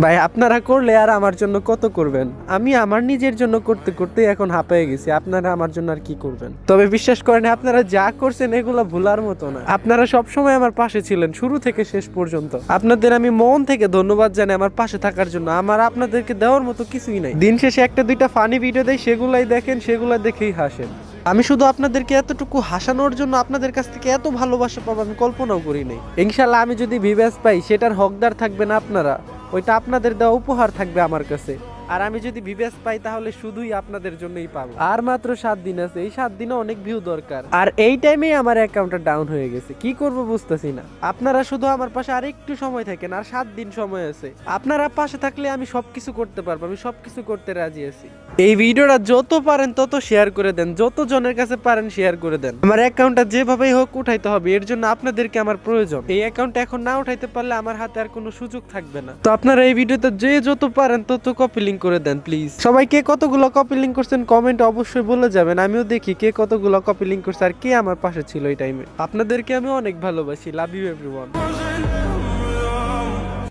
ভাই আপনারা করলে আর আমার জন্য কত করবেন? আমি আমার নিজের জন্য করতে করতে এখন হাঁপিয়ে গেছি, আপনারা আমার জন্য আর কি করবেন? তবে বিশ্বাস করেন, আপনারা যা করছেন এগুলো ভুলার মতো না। আপনারা সব সময় আমার পাশে ছিলেন, শুরু থেকে শেষ পর্যন্ত। আপনাদের আমি মন থেকে ধন্যবাদ জানাই আমার পাশে থাকার জন্য। আমার আপনাদেরকে দেওয়ার মতো কিছুই নাই। দিন শেষে একটা দুইটা ফানি ভিডিও দেয়, সেগুলাই দেখেন, সেগুলা দেখেই হাসেন। আমি শুধু আপনাদেরকে এতটুকু হাসানোর জন্য আপনাদের কাছ থেকে এত ভালোবাসা পাবো আমি কল্পনাও করি নাই। ইনশাল্লাহ আমি যদি ভিউয়ার্স পাই, সেটার হকদার থাকবেন আপনারা। ওইটা আপনাদের দেওয়া উপহার থাকবে আমার কাছে। আর আমি যদি ভিউয়ার্স পাই, তাহলে শুধুই আপনাদের জন্যই পাবো। আর মাত্র 7 দিন আছে, এই 7 দিনে অনেক ভিউ দরকার। আর এই টাইমেই আমার অ্যাকাউন্টটা ডাউন হয়ে গেছে, কি করব বুঝতেছি না। আপনারা শুধু আমার পাশে আর একটু সময় থাকেন, আর 7 দিন সময় আছে। আপনারা পাশে থাকলে আমি সবকিছু করতে পারবো, আমি সবকিছু করতে রাজি আছি। এই ভিডিওটা যত পারেন তত শেয়ার করে দেন, যত জনের কাছে পারেন শেয়ার করে দেন। আমার অ্যাকাউন্টটা যেভাবেই হোক উঠাইতে হবে, এর জন্য আপনাদেরকে আমার প্রয়োজন। এই অ্যাকাউন্টটা এখন না উঠাইতে পারলে আমার হাতে আর কোনো সুযোগ থাকবে না। তো আপনারা এই ভিডিওতে যে যত পারেন তত কপি লিঙ্ক করে দেন প্লিজ। সবাই কে কতগুলো কপি লিঙ্ক করছেন কমেন্টে অবশ্যই বলে যাবেন, আমিও দেখি কে কতগুলো কপি লিঙ্ক করছে আর কে আমার পাশে ছিল এই টাইমে। আপনাদেরকে আমি অনেক ভালোবাসি। Love you everyone.